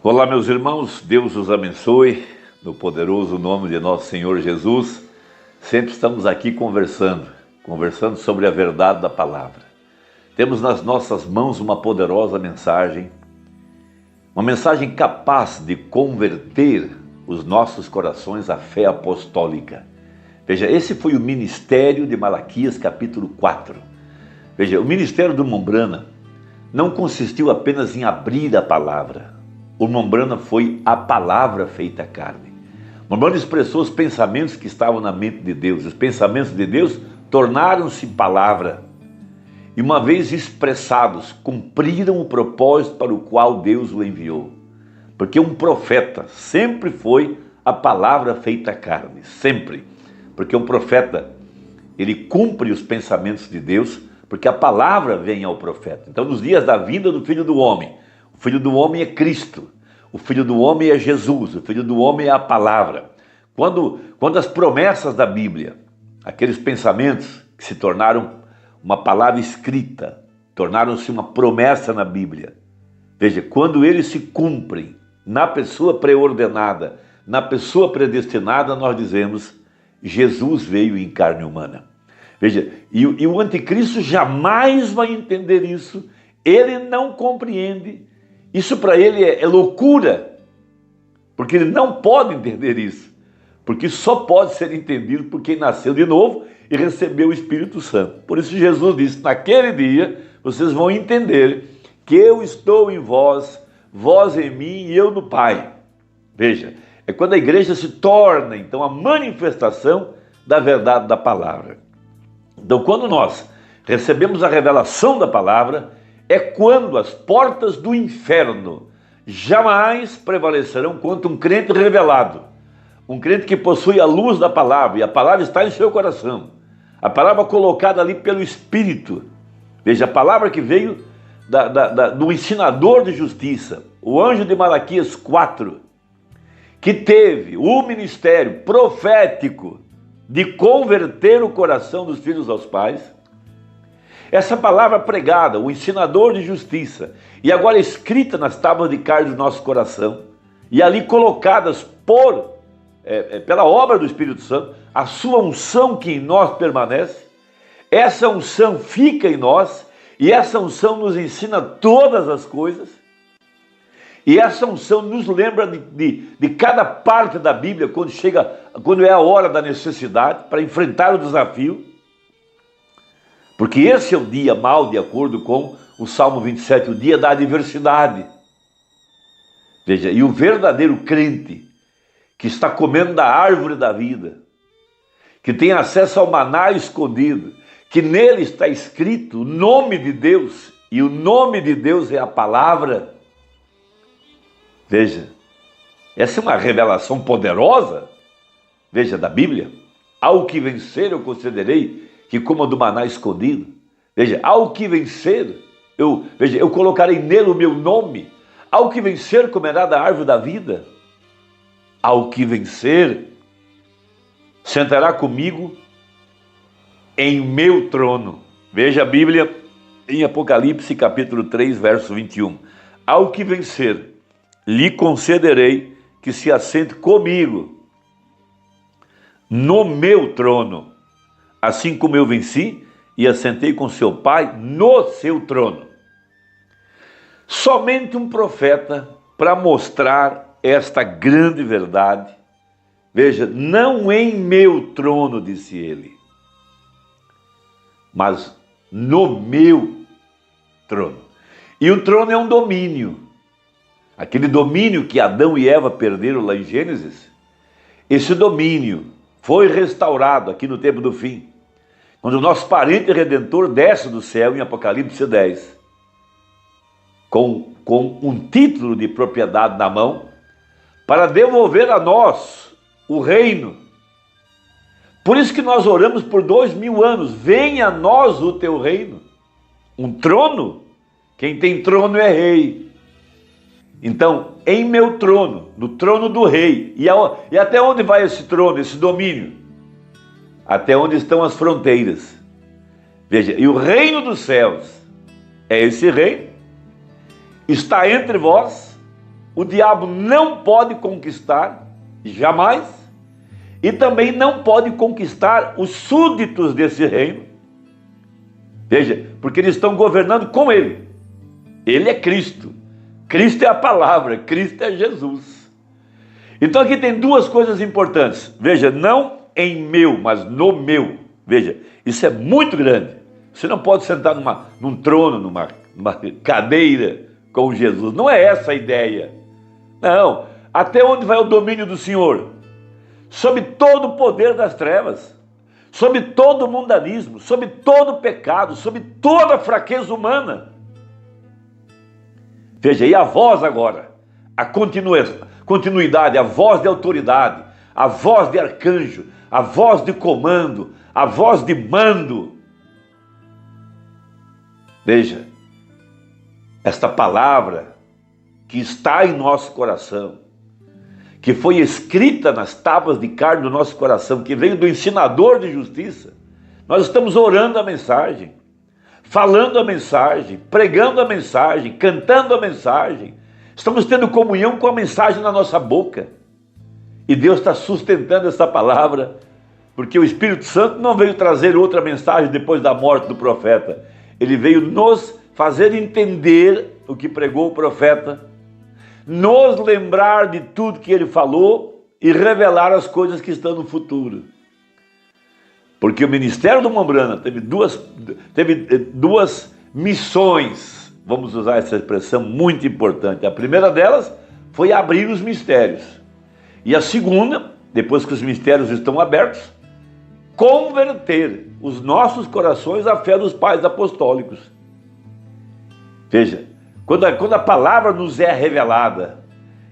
Olá, meus irmãos, Deus os abençoe, no poderoso nome de nosso Senhor Jesus. Sempre estamos aqui conversando sobre a verdade da palavra. Temos nas nossas mãos uma poderosa mensagem, uma mensagem capaz de converter os nossos corações à fé apostólica. Veja, esse foi o ministério de Malaquias, capítulo 4. Veja, o ministério do Mombrana não consistiu apenas em abrir a palavra. O Mombrana foi a palavra feita carne. O Mombrana expressou os pensamentos que estavam na mente de Deus. Os pensamentos de Deus tornaram-se palavra. E uma vez expressados, cumpriram o propósito para o qual Deus o enviou. Porque um profeta sempre foi a palavra feita carne. Sempre. Porque um profeta, ele cumpre os pensamentos de Deus, porque a palavra vem ao profeta. Então, nos dias da vinda do Filho do Homem, o Filho do Homem é Cristo, o Filho do Homem é Jesus, o Filho do Homem é a palavra. Quando as promessas da Bíblia, aqueles pensamentos que se tornaram uma palavra escrita, tornaram-se uma promessa na Bíblia. Veja, quando eles se cumprem na pessoa preordenada, na pessoa predestinada, nós dizemos, Jesus veio em carne humana. Veja, e o anticristo jamais vai entender isso, ele não compreende, isso para ele é loucura, porque ele não pode entender isso, porque só pode ser entendido por quem nasceu de novo e recebeu o Espírito Santo. Por isso Jesus disse, naquele dia vocês vão entender que eu estou em vós, vós em mim e eu no Pai. Veja, é quando a igreja se torna então a manifestação da verdade da palavra. Então, quando nós recebemos a revelação da palavra, é quando as portas do inferno jamais prevalecerão contra um crente revelado. Um crente que possui a luz da palavra, e a palavra está em seu coração. A palavra colocada ali pelo Espírito. Veja, a palavra que veio do ensinador de justiça, o anjo de Malaquias 4, que teve o ministério profético de converter o coração dos filhos aos pais. Essa palavra pregada, o ensinador de justiça, e agora escrita nas tábuas de carne do nosso coração, e ali colocadas pela obra do Espírito Santo, a sua unção que em nós permanece, essa unção fica em nós, e essa unção nos ensina todas as coisas, e essa unção nos lembra de cada parte da Bíblia, quando é a hora da necessidade, para enfrentar o desafio. Porque esse é o dia mau, de acordo com o Salmo 27, o dia da adversidade. Veja, e o verdadeiro crente, que está comendo da árvore da vida, que tem acesso ao maná escondido, que nele está escrito o nome de Deus, e o nome de Deus é a palavra. Veja, essa é uma revelação poderosa, veja, da Bíblia. Ao que vencer eu concederei que coma do maná escondido. Veja, ao que vencer, eu colocarei nele o meu nome. Ao que vencer comerá da árvore da vida. Ao que vencer, sentará comigo em meu trono. Veja a Bíblia em Apocalipse capítulo 3, verso 21. Ao que vencer, lhe concederei que se assente comigo no meu trono, assim como eu venci e assentei com seu pai no seu trono. Somente um profeta para mostrar esta grande verdade. Veja, não em meu trono, disse ele, mas no meu trono. E o trono é um domínio. Aquele domínio que Adão e Eva perderam lá em Gênesis, esse domínio foi restaurado aqui no tempo do fim, quando o nosso parente redentor desce do céu em Apocalipse 10, com um título de propriedade na mão, para devolver a nós o reino. Por isso que nós oramos por 2000 anos, venha a nós o teu reino. Um trono, quem tem trono é rei. Então, em meu trono, no trono do rei, e até onde vai esse trono, esse domínio? Até onde estão as fronteiras. Veja, e o reino dos céus é esse reino, está entre vós, o diabo não pode conquistar, jamais, e também não pode conquistar os súditos desse reino. Veja, porque eles estão governando com ele. Ele é Cristo. Cristo é a palavra, Cristo é Jesus. Então aqui tem duas coisas importantes. Veja, não em meu, mas no meu. Veja, isso é muito grande. Você não pode sentar num trono, numa cadeira com Jesus. Não é essa a ideia. Não. Até onde vai o domínio do Senhor? Sobre todo o poder das trevas, sobre todo o mundanismo, sobre todo o pecado, sobre toda a fraqueza humana. Veja, e a voz agora, a continuidade, a voz de autoridade, a voz de arcanjo, a voz de comando, a voz de mando. Veja, esta palavra que está em nosso coração, que foi escrita nas tábuas de carne do nosso coração, que veio do ensinador de justiça, nós estamos orando a mensagem, falando a mensagem, pregando a mensagem, cantando a mensagem, estamos tendo comunhão com a mensagem na nossa boca, e Deus está sustentando essa palavra, porque o Espírito Santo não veio trazer outra mensagem depois da morte do profeta, ele veio nos fazer entender o que pregou o profeta, nos lembrar de tudo que ele falou e revelar as coisas que estão no futuro. Porque o ministério do Mombrana teve duas missões, vamos usar essa expressão muito importante. A primeira delas foi abrir os mistérios. E a segunda, depois que os mistérios estão abertos, converter os nossos corações à fé dos pais apostólicos. Veja, quando a palavra nos é revelada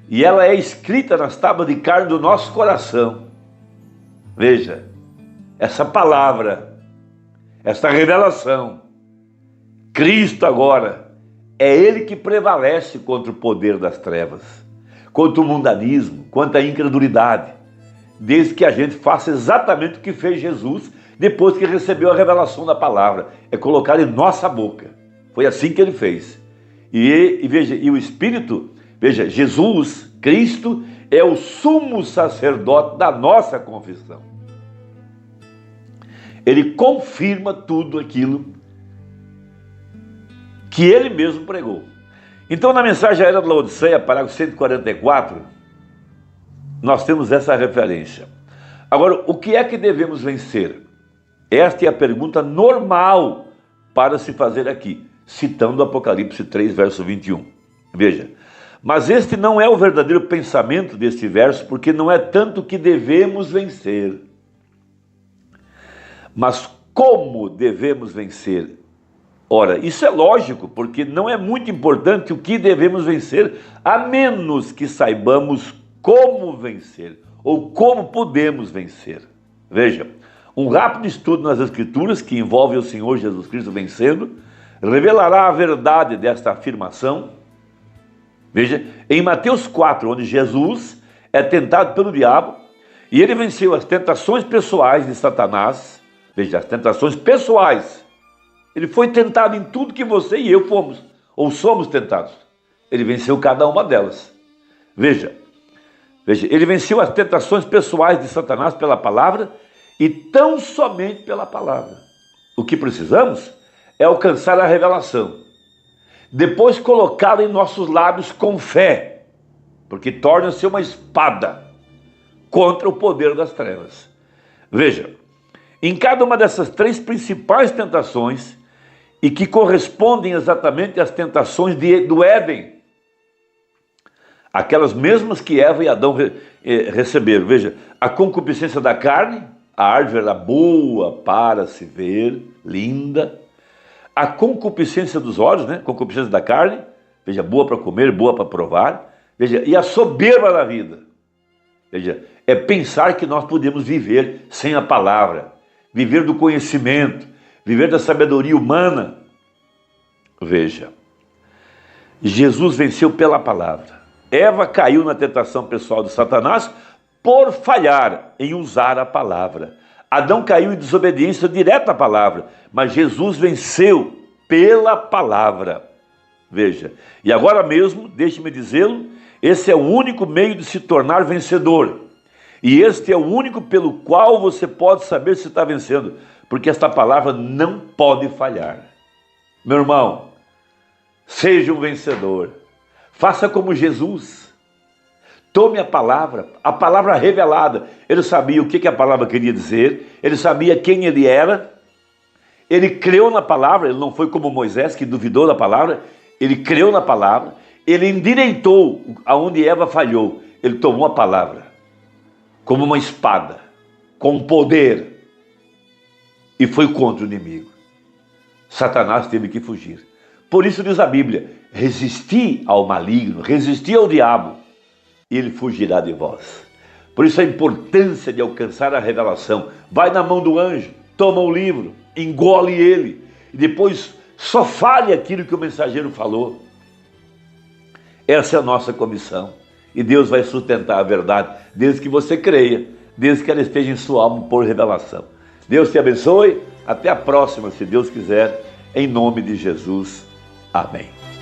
e ela é escrita nas tábuas de carne do nosso coração, veja, essa palavra, essa revelação, Cristo agora, é Ele que prevalece contra o poder das trevas, contra o mundanismo, contra a incredulidade, desde que a gente faça exatamente o que fez Jesus depois que recebeu a revelação da palavra, é colocar em nossa boca. Foi assim que Ele fez. E veja, e o Espírito, veja, Jesus, Cristo, é o sumo sacerdote da nossa confissão. Ele confirma tudo aquilo que ele mesmo pregou. Então, na mensagem à era de Laodiceia, parágrafo 144, nós temos essa referência. Agora, o que é que devemos vencer? Esta é a pergunta normal para se fazer aqui, citando Apocalipse 3, verso 21. Veja, mas este não é o verdadeiro pensamento deste verso, porque não é tanto que devemos vencer, mas como devemos vencer. Ora, isso é lógico, porque não é muito importante o que devemos vencer, a menos que saibamos como vencer, ou como podemos vencer. Veja, um rápido estudo nas Escrituras, que envolve o Senhor Jesus Cristo vencendo, revelará a verdade desta afirmação. Veja, em Mateus 4, onde Jesus é tentado pelo diabo, e ele venceu as tentações pessoais de Satanás. Veja, as tentações pessoais. Ele foi tentado em tudo que você e eu fomos, ou somos tentados. Ele venceu cada uma delas. Veja, ele venceu as tentações pessoais de Satanás pela palavra, e tão somente pela palavra. O que precisamos é alcançar a revelação, depois colocá-la em nossos lábios com fé, porque torna-se uma espada contra o poder das trevas. Veja, em cada uma dessas três principais tentações, e que correspondem exatamente às tentações do Éden, aquelas mesmas que Eva e Adão receberam. Veja, a concupiscência da carne, a árvore era boa para se ver, linda. A concupiscência dos olhos, né? Concupiscência da carne, veja, boa para comer, boa para provar. Veja, e a soberba da vida. Veja, é pensar que nós podemos viver sem a palavra, viver do conhecimento, viver da sabedoria humana. Veja, Jesus venceu pela palavra. Eva caiu na tentação pessoal de Satanás por falhar em usar a palavra. Adão caiu em desobediência direta à palavra, mas Jesus venceu pela palavra. Veja, e agora mesmo, deixe-me dizê-lo, Esse é o único meio de se tornar vencedor. E este é o único pelo qual você pode saber se está vencendo, porque esta palavra não pode falhar. Meu irmão, seja um vencedor. Faça como Jesus. Tome a palavra revelada. Ele sabia o que a palavra queria dizer, ele sabia quem ele era, ele creu na palavra, ele não foi como Moisés que duvidou da palavra, ele creu na palavra, ele endireitou aonde Eva falhou, ele tomou a palavra como uma espada, com poder, e foi contra o inimigo. Satanás teve que fugir. Por isso diz a Bíblia, resisti ao maligno, resisti ao diabo, e ele fugirá de vós. Por isso a importância de alcançar a revelação. Vai na mão do anjo, toma o livro, engole ele, e depois só fale aquilo que o mensageiro falou. Essa é a nossa comissão. E Deus vai sustentar a verdade, desde que você creia, desde que ela esteja em sua alma por revelação. Deus te abençoe. Até a próxima, se Deus quiser, em nome de Jesus. Amém.